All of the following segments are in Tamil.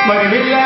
மகிழில்லா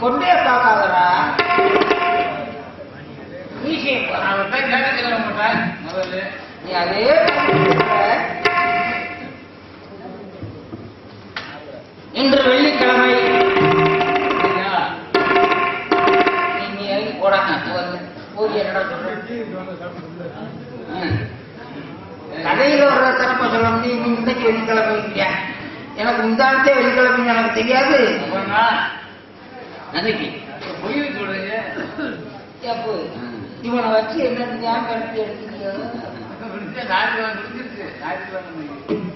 கொண்டே பார்க்காதடா. நீ அதே இன்று வெள்ளிக்கிழமை கதையில வர்ற தரப்ப சொல்ல முடியும். இன்னைக்கு வெள்ளிக்கிழமை எனக்கு முந்தானத்தே வெள்ளிக்கிழமை எனக்கு தெரியாது. அன்னைக்கு இவனை வச்சு என்ன கருத்து எடுத்துக்கியோ.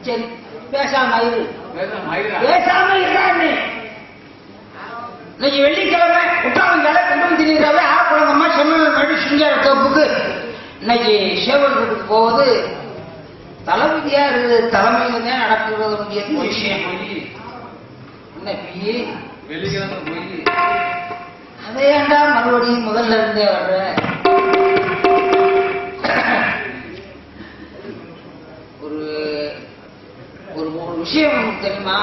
சரி பேசாம இரு. பேசாம இருக்கான்னு இன்னைக்கு வெள்ளிக்கிழமை குற்றாலங்கால கொண்டு திரிகிறாவே ஆக்குழந்தம்மா செம்மல் மறுபடி சிங்கார தோப்புக்கு இன்னைக்கு சேவலுக்கு போவது தளபதியா இருக்குது. தலைமையில தான் நடக்கிறது முடியாது விஷயம். இன்னைக்கு வெள்ளிக்கிழமை போய் அதையாண்டா மறுபடியும் முதல்ல இருந்தே வர்ற. ஒரு விஷயம் உங்களுக்கு தெரியுமா?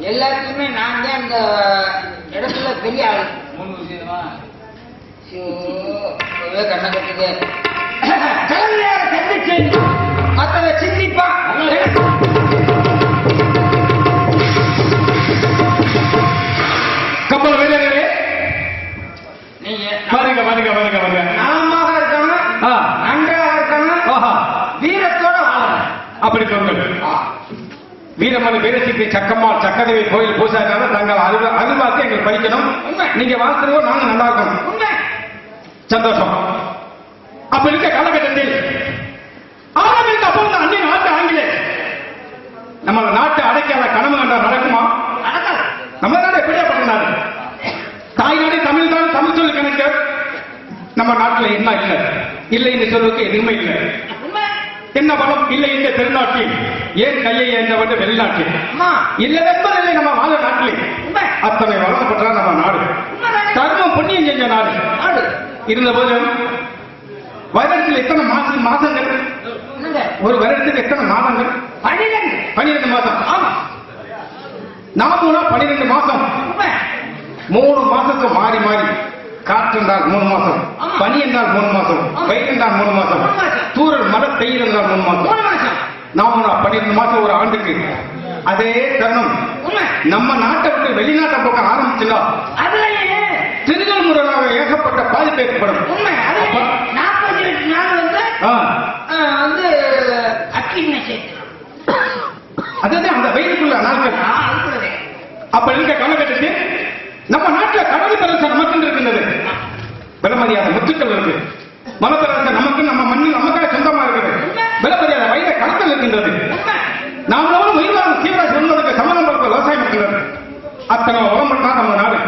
எல்லாத்துக்குமே நான் தான் இந்த இடத்துல பெரிய ஆளு. 3 விஷயமா கண்ண கட்டுது. சந்திச்சு மத்தவ சிந்திப்பா. கப்பல் வேலைகளே நீங்க வருங்க வருங்க வருங்க வருங்க. நலமாக இருக்கணும், நன்றாக இருக்கணும், வீரத்தோட வாழணும். அப்படி சொல்லுங்கள். வீரமணி வீரசிக்கு சக்கம்மாள் சக்கதேவி கோயில் பூசாக்காக நாங்கள் அருள்வாக்கு எங்களுக்கு படிக்கணும். நீங்க வாழ்த்துறோம், நாங்க நல்லா இருக்கணும். சந்தோஷம். அப்ப இருக்க காலகட்டத்தில் ஆரம்பித்த அப்போது அன்னைய நாட்டு ஆங்கிலே நம்ம நாட்டு அடைக்காத கனவு கண்டால் நடக்குமா? நம்ம நாடு எப்படியா பண்ணாரு? தாய்நாடு தமிழ் தான், தமிழ் சொல்லு கணக்கு. நம்ம நாட்டில் என்ன இல்லை இல்லை என்று சொல்லுக்கு எதுவுமே இல்லை. என்ன பலம் இல்லை இந்த திருநாட்டில், ஏன் கையை ஏந்தவன் வெளிநாட்டில் இல்லவென்பதில்லை நம்ம வாழ நாட்டிலே. அத்தனை வளர்க்கப்பட்டால் நம்ம நாடு தர்மம் புண்ணியம் செஞ்ச நாடு. இருந்த போதும் வருடத்தில் எத்தனை மாசங்கள்? ஒரு வருடத்துக்கு எத்தனை மாதங்கள்? 12 மாதம். நாம 12 மாசம். 3 மாசத்துக்கு மாறி மாறி காற்று என்றால் 3 மாசம், பனி என்றால் 3 மாசம், வெயில் என்றால் 3 மாசம், தூரல் மழை பெய்யல் என்றால் 3 மாசம். நாம 12 மாசம் ஒரு ஆண்டுக்கு. அதே தருணம் நம்ம நாட்டை விட்டு வெளிநாட்டை போக்க ஆரம்பிச்சுன்னா திருநெல் முறையாக ஏகப்பட்ட பாதிப்பு ஏற்படும். அதுதான் அந்த வெயிலுக்குள்ள நாட்கள். அப்ப இருக்க காலகட்டத்தில் நம்ம நாட்டில் கடவுள் பரச நமக்கு இருக்கின்றது. விலமரியாத முத்துக்கள் இருக்கு. மனப்பரச நமக்கு நம்ம மண்ணில் நமக்காக சொந்தமா இருக்குது. விலமரியாத வயத கடத்தல் இருக்கின்றது. நாமளும் உயிர்வாழ் சீவராஜ் சொன்னதுக்கு சம்மதம் படுத்த விவசாயம் இருக்கின்றது. அத்தனை உடம்புனா நம்ம நாடு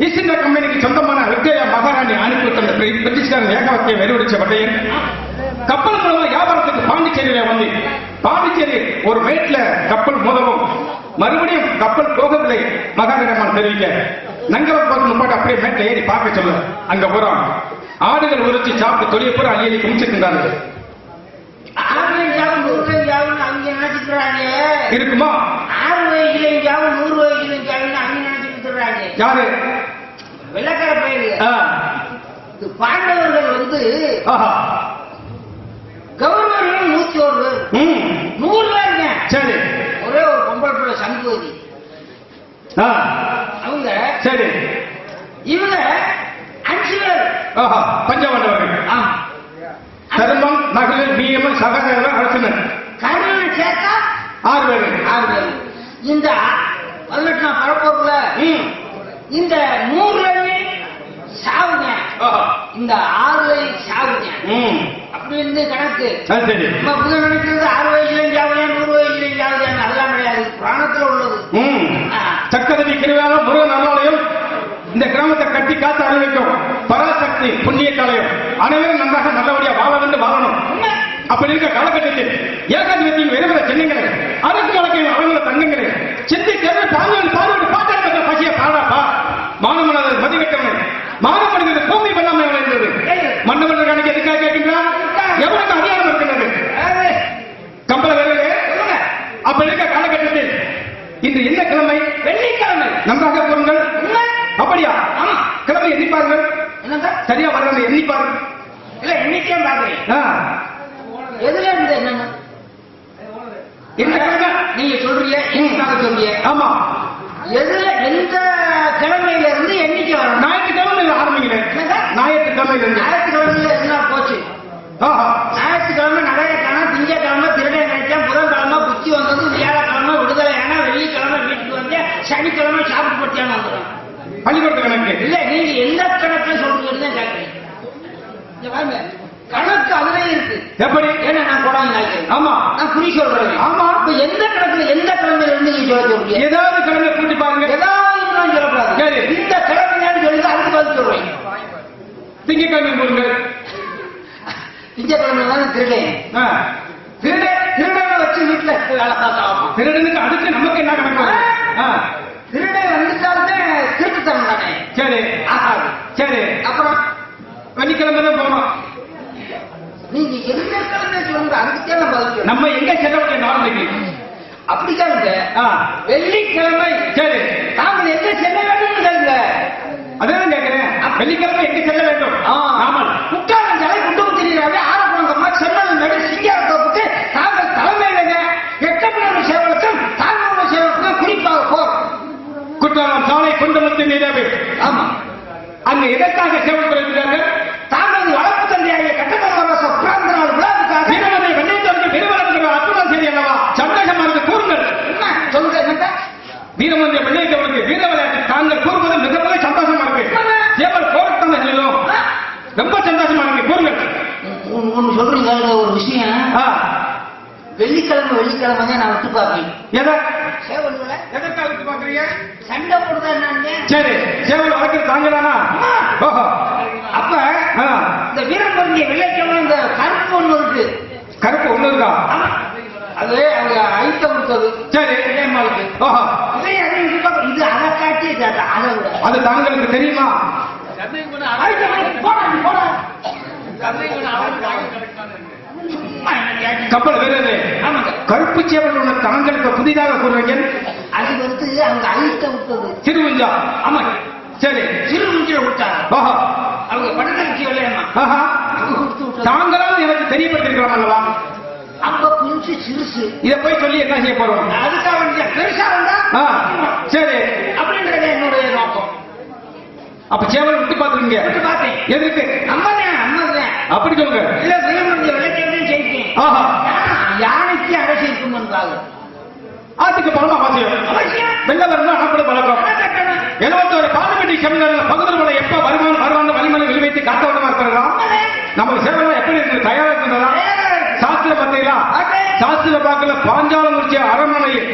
ஈஸ்ட் இந்தியா கம்பெனிக்கு சொந்தமான விக்டோரியா மகாராணி அனுப்பி தந்த பிரிட்டிஷ்காரன் ஏகவத்தை வெறிவடிச்ச பட்டையன் கப்பல் மூலமா வியாபாரத்துக்கு பாண்டிச்சேரியில வந்து பாண்டிச்சேரி ஒரு மேட்ல கப்பல் மோதவும் மறுபடியும் கப்பல் போகவில்லை. மகாராணி தெரிவிக்க நங்கரம் பார்த்து முப்பாட்டு அப்படியே மேட்ல ஏறி பார்க்க சொல்ல அங்க போறோம். ஆடுகள் உரிச்சு சாப்பிட்டு தொழில் பூரா அள்ளி குமிச்சிருந்தார்கள். இருக்குமா? 6 வயசுலையும் ஜாவும் 100 வயசுலையும் ஜாவும் அங்க நினைச்சிட்டு சொல்றாங்க. யாரு? வெள்ளக்கார பயிர். பாண்டவர்கள் வந்து கவர்னர்கள் 101 பேர், 100 பேருங்க. சரி. ஒரே ஒரு பொம்பளை பிள்ளை சங்குவதி அவங்க. சரி. இவங்க 5 பேர் பஞ்சபாண்டவர்கள். தர்மம் நகலில் பிஎம் சகதேவன் அரசனர் கர்ணனை சேர்த்தா 6 பேர். 6 பேர். இந்த வல்லட்னா பரப்போக்குல இந்த 100 சாவுங்க, இந்த 6 சாவுங்க. அப்படி இருந்து கணக்கு. நம்ம புது நினைக்கிறது 6 வயசுலையும் சாவுங்க 100 வயசுலையும் சாவுங்க அதெல்லாம் கிடையாது. புராணத்துல உள்ளது. சக்கரவி கிருவாக முருகன் அருளாலயம் இந்த கிராமத்தை கட்டி காத்து அறிவிக்கும் பராசக்தி புண்ணிய காலயம். அனைவரும் நன்றாக நல்லபடியா வாழ வேண்டும், வாழணும். அப்படி இருக்க காலகட்டத்தில் ஏகாதிபத்தியின் வெறுமன சின்னங்களே அரசு வழக்கையும் அவங்கள தங்கங்களே சிந்தி கருவி பாதுகாப்பு பார்வையிட்டு பாட்டாளர்கள் பசிய பாடாப்பா மாணவனது மதிக்கட்டவனை மாணவர்களுக்கு பூமி பண்ணாமல் விளைந்தது. மன்னவர்கள் கணக்கு எதுக்காக கேட்கின்றான்? எவருக்கு அதிகாரம் இருக்கின்றது? கம்பள வேலையே. அப்படி இருக்க காலகட்டத்தில் இன்று என்ன கிழமை? வெள்ளிக்கிழமை. நன்றாக கூறுங்கள். எதுல எந்த கிழமையில இருந்து எண்ணிக்கை வரணும்? ஞாயிற்றுக்கிழமை ஆரம்பிக்கிறேன். ஞாயிற்றுக்கிழமையில இருந்து. ஞாயிற்றுக்கிழமையில என்ன போச்சு? ஞாயிற்றுக்கிழமை நிறைய காலம், திங்கக்கிழமை திருடை நினைச்சேன், புதன்கிழமை புத்தி வந்தது, வியாழக்கிழமை விடுதலையான, வெள்ளிக்கிழமை வீட்டுக்கு வந்து, சனிக்கிழமை சாப்பிட்டு பட்டியான வந்துடும். பள்ளிக்கூட கணக்கு இல்ல, நீங்க எந்த கணக்குல சொல்றீங்கன்னு தான் கேட்கறீங்க. இங்க பாருங்க, கணக்கு அதுலயே இருக்கு. எப்படி? ஏன்னா நான் கொடாங்க. ஆமா, நான் குறி சொல்றேன். ஆமா. இப்ப எந்த கணக்குல எந்த கிழமையில இருந்து நீங்க சொல்ல சொல்றீங்க? ஏதாவது கிழமை கூட்டி பாருங்க. ஏதாவது நான் சொல்லக்கூடாது. சரி. இந்த கிழமையான்னு சொல்லி அதுக்கு பதில் சொல்றேன். திங்கக்கிழமை போடுங்க. திங்கக்கிழமை தானே திருடேன். திருடனை வச்சு வீட்டுல வேலை பார்க்கலாம். திருடனுக்கு அதுக்கு நமக்கு என்ன கணக்கு? திருடை வந்துட்டாலே திருட்டுத்தனம் தானே. சரி. ஆகாது. சரி. அப்புறம் வெள்ளிக்கிழமை தான் போகணும். நீங்க எந்த கிழமை சொல்லுங்க, அதுக்கே நான் பதில் சொல்றேன். நம்ம எங்க செல்ல வேண்டிய நாளைக்கு? அப்படிக்காங்க. வெள்ளிக்கிழமை. சரி. நாங்கள் எங்க செல்ல வேண்டும் சொல்லுங்க. அதான் கேட்கிறேன். வெள்ளிக்கிழமை எங்க செல்ல வேண்டும்? ஆமாம். குற்றாலம் சிலை குண்டு தெரியாவே ஆரம்பமா சென்னல் நடு சிங்காரத்தோப்புக்கு நாங்கள் தலைமையில எட்டப்பட்ட சேவலட்சம் தாழ்வு சேவலட்சம் குறிப்பாக போறோம். குற்றாலம் சாலை கொண்டு வந்து நீராவே. ஆமா. அங்க எதற்காக சேவல் குறைக்கிறார்கள்? தாங்கள் வளர்ப்பு தந்தையாக கட்டமரவாச பிராந்த நாள் விழாவுக்காக வீரமனை வெள்ளைத்தோருக்கு பெருவளர்க்கிற அற்புதம் சரி அல்லவா? சந்தேகமாக கூறுங்கள். சொல்லுங்க. என்னங்க வீரமந்திர வெள்ளைத்தோருக்கு வீர விளையாட்டு தாங்கள் கூறுவது மிகப்பெரிய சந்தோஷமா இருக்கு. சேவல் போராட்டங்களும் ரொம்ப சந்தோஷமா இருக்கு. கூறுங்கள். ஒண்ணு சொல்றீங்க. ஒரு விஷயம், வெள்ளிக்கிழமை நான் விட்டு பார்ப்பேன். எதை? சேவல்களை எதற்காக விட்டு பாக்குறீங்க? சண்டை போடுதா என்னன்னு. சரி. சேவல் வளர்க்கிற தாங்களானா? ஓஹோ. அப்ப இந்த வீரம் பொருந்திய வெள்ளைக்கிழமை இந்த கருப்பு ஒண்ணு இருக்கு. கருப்பு ஒண்ணு இருக்கா? அது அவங்க ஐட்டம் கொடுத்தது. சரி. விஜயம்மாளுக்கு. ஓஹோ. இது அதை காட்டி அதை விட அது தாங்களுக்கு தெரியுமா? கப்பல் வேறு. கருப்பு சேவல் ஒண்ணு தாங்களுக்கு புதிதாக கூறுவீங்க. அது வந்து அவங்க ஐட்டம் விட்டது. திருவஞ்சா. ஆமா. சரி. திருவஞ்சில விட்டாங்க. ஓஹோ. அவங்க படத்திற்கு இல்லையம்மா. தாங்களாம் எனக்கு தெரியப்பட்டிருக்கலாம் அல்லவா? அப்ப கொஞ்சம் சிறுசு. இதை போய் சொல்லி என்ன செய்ய போறோம்? அதுக்காக வேண்டிய பெருசா வந்தா சரி அப்படின்றது என்னுடைய நோக்கம். அப்ப சேவல் விட்டு பாத்துருங்க. விட்டு பார்த்தேன். எதுக்கு? அம்மதான். அப்படி சொல்லுங்க. இல்ல விளையாட்டு விளையாட்டு ஜெயிக்கேன். யானைக்கு அரசு இருக்கும் என்பாங்க. ஆத்துக்கு பரமா அவசியம். வெள்ள வரணும் அனுப்பட பழக்கம். 71 பார்லிமெண்ட் செமினார் பகுதிகளை எப்ப வருவாங்க வலிமலை வெளிவைத்து காத்தவனமா இருக்கிறதா? நம்ம சேவல் எப்படி இருக்கு? தயாரா இருக்கிறதா? சாஸ்திர பத்திரா? சாஸ்திர பாக்கல பாஞ்சாலங்குறிச்சி அரண்மனையில்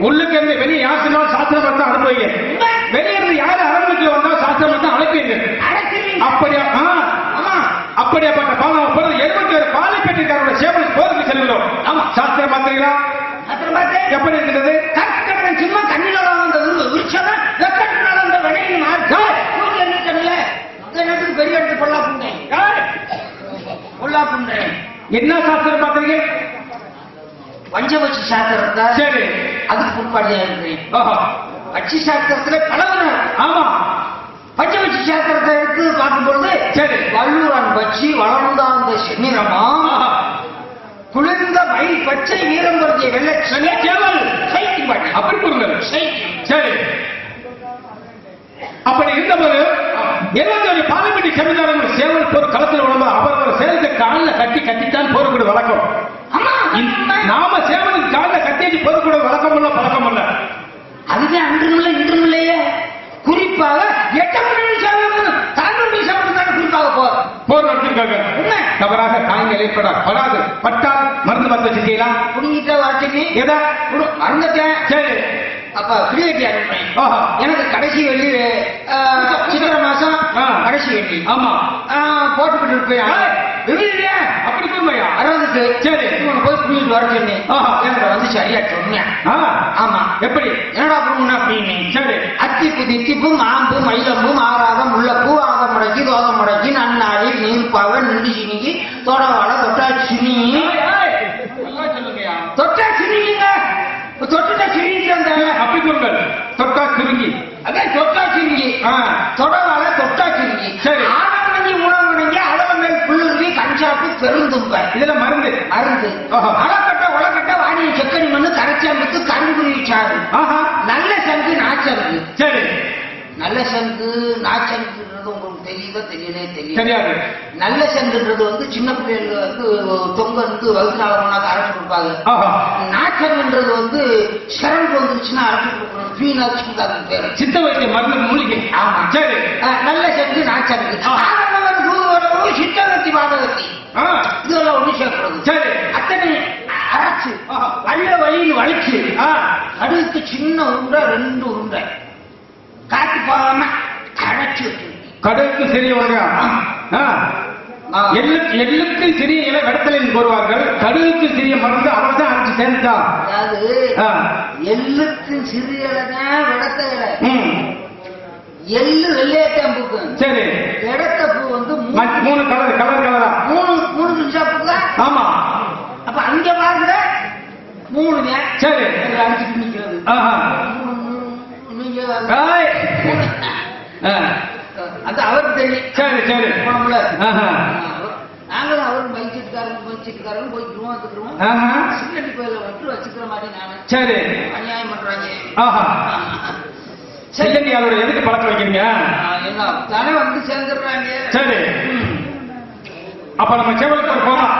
உள்ளுக்கு இருந்து வெளியே யாசினால் சாஸ்திர பத்தி அனுப்புவீங்க. வெளியிருந்து யாரு அரண்மனைக்கு வந்தா சாஸ்திர பத்தி அழைப்பீங்க. அப்படியாப்பட்ட பாலம் 71 பாலிப்பேட்டைக்காரோட சேவல் போருக்கு செல்கிறோம். ஆமா. சாஸ்திர பத்திரா எப்படி இருக்கிறது? சும்மா கண்ணில பெரிய இடத்து பொல்லா பண்றேன். என்ன சாஸ்திரம் பாக்குறீங்க? பஞ்சபட்சி சாஸ்திரத்தை. சரி. அதுக்கு பிற்பாடு பட்சி சாஸ்திரத்துல பலவரும். ஆமா. பஞ்சபட்சி சாஸ்திரத்தை எடுத்து பார்க்கும்பொழுது சரி. வள்ளுவன் பட்சி வளர்ந்த அந்த செந்நிறமா குளிர்ந்த மயில் பச்சை வீரம் பொருந்திய வெள்ளை சேவல் சைக்கிள் பாட்டு. அப்படி கூறுங்கள். சரி. அப்படி இருந்தபோது 71 பார்லிமெண்ட் செமினார் சேவல் போர் களத்தில் உணவு அவர் சேலத்தை காலில் கட்டித்தான் போர்க்கூட வழக்கம். நாம சேவலுக்கு காலில் கட்டி போர்க்கூட வழக்கம் இல்ல பழக்கம் இல்ல. அதுதான் அன்றும் இல்லை இன்றும் இல்லையே. குறிப்பாக 8 மணி சேவல் தாங்கள் சேவல் குறிப்பாக போர் நடத்திருக்காங்க. தவறாக காயங்கள் ஏற்படாது. பட்டால் மருந்து மருந்து செய்யலாம். புடிங்கிட்ட வார்த்தைக்கு எதா மறந்துட்டேன். சரி. அப்ப கிரியேட்டி அனுப்புறேன். எனக்கு கடைசி வெள்ளி சித்திரை மாசம் கடைசி வெள்ளி. ஆமா. போட்டுக்கிட்டு இருப்பேன். அப்படி போய்யா 60க்கு. சரி. போய் புரிஞ்சுட்டு வர சொன்னேன். எனக்கு வந்து சரியா சொன்னேன். ஆமா. எப்படி? என்னடா புரியும்னா அப்படின்னு. சரி. அத்திப்பு தித்திப்பு மாம்பு மயிலம்பு மாறாதம் முள்ளப்பூ ஆதம் முடக்கி தோதம் முடக்கி நன்னாடி நீர்ப்பாவ நின்று சினிங்கி தோடவாட தொட்டா சினிங்கி தொட்டா சினிங்க தொட்டுட்டா சினிங்கி அந்த அப்படி சொல்லுங்கள். தொட்டா சுருங்கி. அதான் தொட்டா சினிங்கி தொடவால தொட்டா சினிங்கி. சரி. ஆடவணங்கி உணவணங்கி அளவங்கள் புல்லுருவி கஞ்சாப்பு பெருந்தும்ப இதெல்லாம் மருந்து அருந்து அளக்கட்ட உலக்கட்ட வாணியை செக்கடி மண்ணு கரைச்சி நாச்சம்புக்கு கருங்குருவி சாறு. ஆஹா. நல்ல சங்கு நாச்சம்பு. சரி. நல்ல சங்கு நாச்சங்குன்றது உங்களுக்கு தெரியுதோ தெரியல தெரியாது. நல்ல சங்குன்றது வந்து சின்ன பிள்ளைகள் வந்து தொங்க வந்து வகுப்பினால போனாக்க அரைச்சு கொடுப்பாங்க. ஆஹா. நாச்சங்குன்றது வந்து சிரமம் வந்துருச்சுன்னா அரைச்சு கொடுக்கணும். பீனாச்சுன்னு பேரு. சித்த வைத்திய மருந்து மூலிகை. ஆமா. சரி. நல்ல சங்கு நாச்சங்கு. சித்தவத்தி பாதவத்தி இதெல்லாம் ஒண்ணு சேர்க்கிறது. சரி. அத்தனை அரைச்சு வள்ள வழியில் வலிச்சு அடுத்து சின்ன உருண்டை 2 உருண்டை காத்து போகாம அரைச்சு வச்சு கடுக்கு சிறிய எள்ளுக்கு சிறிய இலை வெடத்தலின் போடுவார்கள். கடுகுக்கு சிறிய மருந்து அவர்தான் அரைச்சு சேர்ந்தா. அதாவது எள்ளுக்கு சிறிய இலைதான் வெடத்த இலை. எள்ளு வெள்ளையத்தான் பூக்கும். சரி. வெடத்த பூ வந்து 3 கலரா 3 நிமிஷம் பூக்கா. ஆமா. அப்ப அங்க பாருங்க 3. சரி. அடிச்சுட்டு நிக்கிறது. அந்த அவருக்கு தெரியும். சரி சரி. நாங்களும் அவரும் பைச்சிட்டுக்காரங்க போய்க்கிறோம் வந்துக்கிறோம். சிங்கடி கோயில மட்டும் வச்சுக்கிற மாதிரி நானு. சரி. அநியாயம் பண்றாங்க. சிங்கடியாரோட எதுக்கு பழக்கம் வைக்கிறீங்க? என்ன தானே வந்து சேர்ந்துடுறாங்க. சரி. அப்ப நம்ம செவலுக்கு போகலாம்.